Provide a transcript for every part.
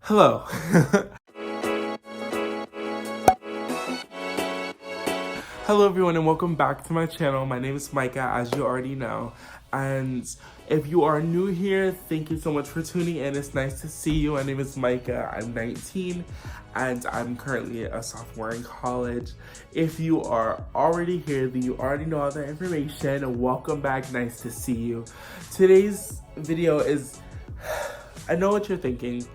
Hello. Hello everyone and welcome back to my channel. My name is Micah, as you already know. And if you are new here, thank you so much for tuning in. It's nice to see you. My name is Micah. I'm 19 and I'm currently a sophomore in college. If you are already here, then you already know all the information. Welcome back. Nice to see you. Today's video is, I know what you're thinking.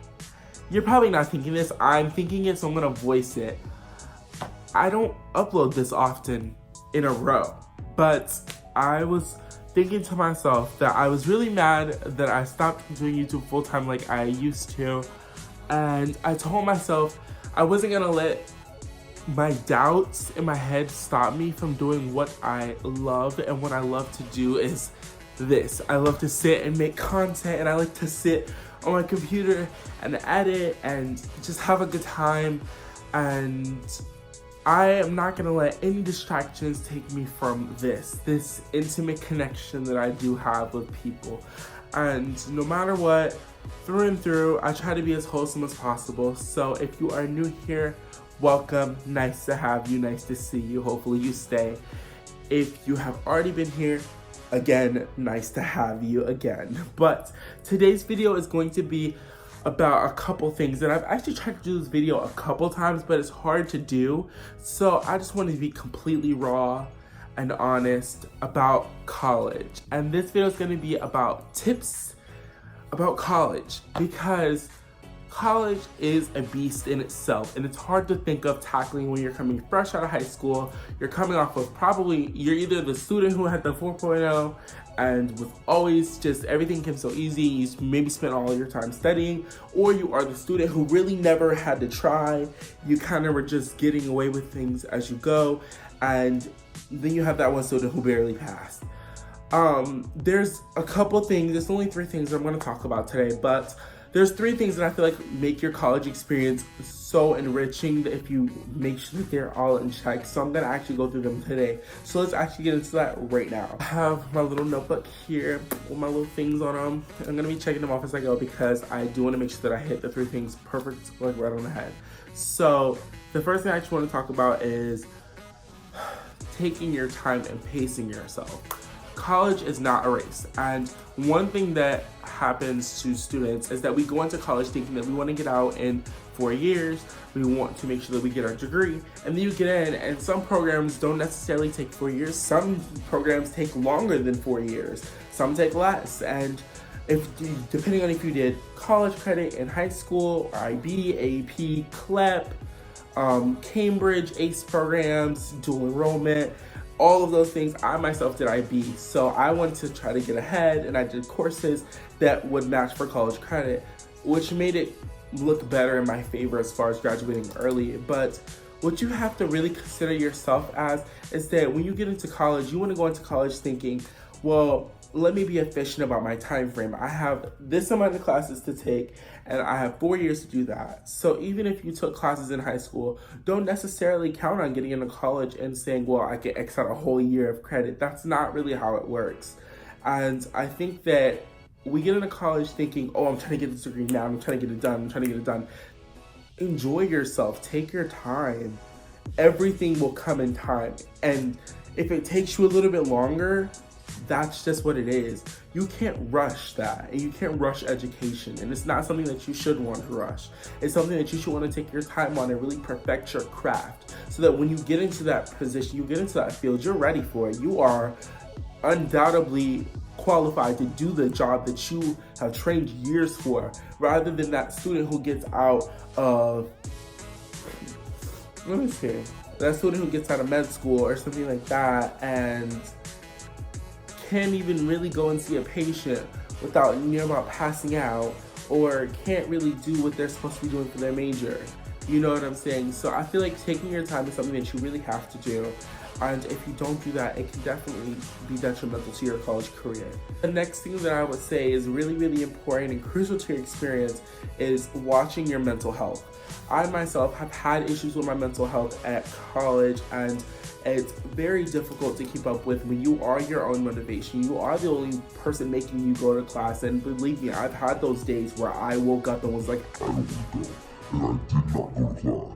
You're probably not thinking this. I'm thinking it, so I'm gonna voice it. I don't upload this often in a row, but I was thinking to myself that I was really mad that I stopped doing YouTube full-time like I used to, and I told myself I wasn't gonna let my doubts in my head stop me from doing what I love, and what I love to do is this. I love to sit and make content, and I like to sit on my computer and edit and just have a good time, and I am not gonna let any distractions take me from this intimate connection that I do have with people. And no matter what, through and through, I try to be as wholesome as possible. So if you are new here, welcome. Nice to have you, nice to see you. Hopefully you stay. If you have already been here, again, nice to have you again. But today's video is going to be about a couple things, and I've actually tried to do this video a couple times, but it's hard to do. So I just wanted to be completely raw and honest about college. And this video is going to be about tips about college, because college is a beast in itself, and it's hard to think of tackling when you're coming fresh out of high school. You're coming off of you're either the student who had the 4.0 and with always just everything came so easy, you maybe spent all your time studying, or you are the student who really never had to try. You kind of were just getting away with things as you go, and then you have that one student who barely passed. There's a couple things, there's only 3 things I'm going to talk about today, but there's 3 things that I feel like make your college experience so enriching that if you make sure that they're all in check. So I'm gonna actually go through them today. So let's actually get into that right now. I have my little notebook here with my little things on them. I'm gonna be checking them off as I go, because I do want to make sure that I hit the 3 things perfect, like right on the head. So the first thing I actually want to talk about is taking your time and pacing yourself. College is not a race, and one thing that happens to students is that we go into college thinking that we want to get out in 4 years, we want to make sure that we get our degree, and then you get in, and some programs don't necessarily take 4 years, some programs take longer than 4 years, some take less, and depending on if you did college credit in high school, IB, AP, CLEP, Cambridge, ACE programs, dual enrollment, all of those things. I myself did IB, so I wanted to try to get ahead, and I did courses that would match for college credit, which made it look better in my favor as far as graduating early. But what you have to really consider yourself as is that when you get into college, you want to go into college thinking, well, let me be efficient about my time frame. I have this amount of classes to take, and I have 4 years to do that. So even if you took classes in high school, don't necessarily count on getting into college and saying, well, I can X out a whole year of credit. That's not really how it works. And I think that we get into college thinking, oh, I'm trying to get this degree now, I'm trying to get it done, I'm trying to get it done. Enjoy yourself, take your time. Everything will come in time. And if it takes you a little bit longer, that's just what it is. You can't rush that, and you can't rush education, and it's not something that you should want to rush. It's something that you should want to take your time on and really perfect your craft, so that when you get into that position, you get into that field, you're ready for it. You are undoubtedly qualified to do the job that you have trained years for, rather than that student who gets out of, that student who gets out of med school or something like that, and can't even really go and see a patient without near about passing out, or can't really do what they're supposed to be doing for their major. You know what I'm saying? So I feel like taking your time is something that you really have to do. And if you don't do that, it can definitely be detrimental to your college career. The next thing that I would say is really, really important and crucial to your experience is watching your mental health. I myself have had issues with my mental health at college, and it's very difficult to keep up with when you are your own motivation. You are the only person making you go to class, and believe me, I've had those days where I woke up and was like, I don't want to go, and I did not go to class.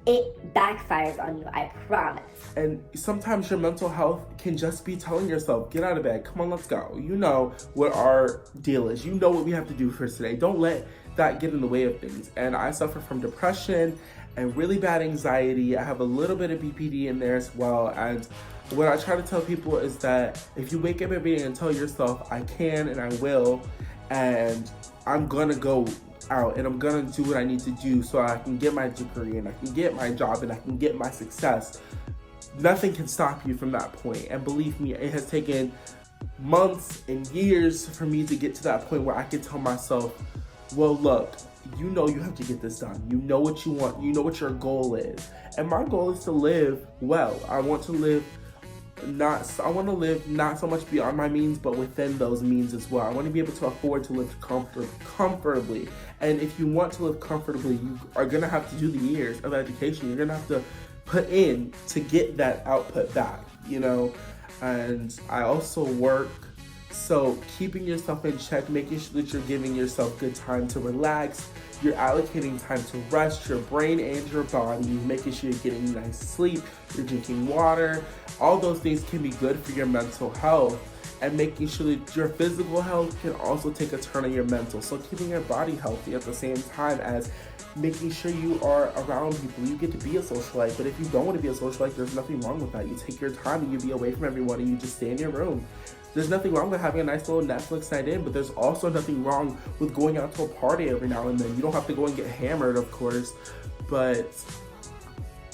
It backfires on you, I promise. And sometimes your mental health can just be telling yourself, get out of bed, come on, let's go. You know what our deal is. You know what we have to do for today. Don't let that get in the way of things. And I suffer from depression and really bad anxiety. I have a little bit of BPD in there as well. And what I try to tell people is that if you wake up every day and tell yourself, I can and I will, and I'm gonna go out and I'm gonna do what I need to do so I can get my degree and I can get my job and I can get my success, nothing can stop you from that point. And believe me, it has taken months and years for me to get to that point where I can tell myself, well, look, you know you have to get this done. You know what you want. You know what your goal is. And my goal is to live well. I want to live not so much beyond my means, but within those means as well. I want to be able to afford to live comfortably. And if you want to live comfortably, you are going to have to do the years of education. You're going to have to put in to get that output back, you know. And I also work, so keeping yourself in check, making sure that you're giving yourself good time to relax, you're allocating time to rest your brain and your body, making sure you're getting nice sleep, you're drinking water. All those things can be good for your mental health, and making sure that your physical health can also take a turn on your mental. So keeping your body healthy at the same time as making sure you are around people. You get to be a socialite, but if you don't want to be a socialite, there's nothing wrong with that. You take your time and you be away from everyone and you just stay in your room. There's nothing wrong with having a nice little Netflix night in, but there's also nothing wrong with going out to a party every now and then. You don't have to go and get hammered, of course, but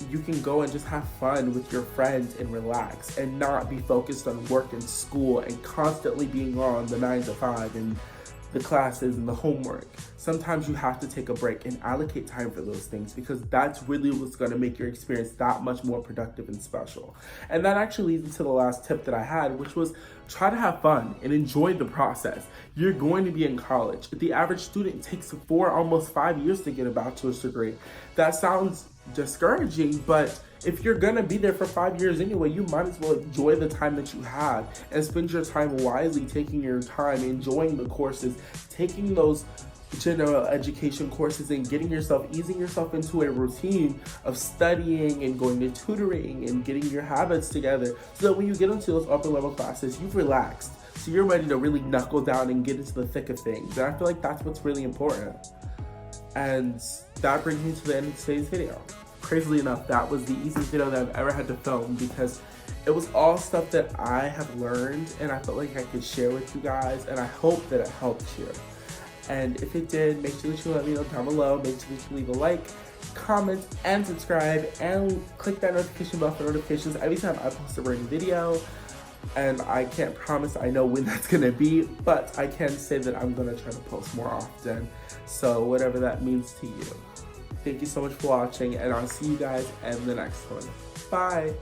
you can go and just have fun with your friends and relax and not be focused on work and school and constantly being on the 9 to 5 and the classes and the homework. Sometimes you have to take a break and allocate time for those things, because that's really what's going to make your experience that much more productive and special. And that actually leads into the last tip that I had, which was try to have fun and enjoy the process. You're going to be in college. The average student takes 4, almost 5 years to get a bachelor's degree. That sounds discouraging, but if you're gonna be there for 5 years anyway, you might as well enjoy the time that you have and spend your time wisely, taking your time, enjoying the courses, taking those general education courses and easing yourself into a routine of studying and going to tutoring and getting your habits together, so that when you get into those upper level classes, you've relaxed. So you're ready to really knuckle down and get into the thick of things. And I feel like that's what's really important. And that brings me to the end of today's video. Crazily enough, that was the easiest video that I've ever had to film, because it was all stuff that I have learned and I felt like I could share with you guys, and I hope that it helped you. And if it did, make sure that you let me know down below. Make sure that you leave a like, comment, and subscribe, and click that notification bell for notifications every time I post a brand new video. And I can't promise I know when that's gonna be, but I can say that I'm gonna try to post more often. So whatever that means to you. Thank you so much for watching, and I'll see you guys in the next one. Bye!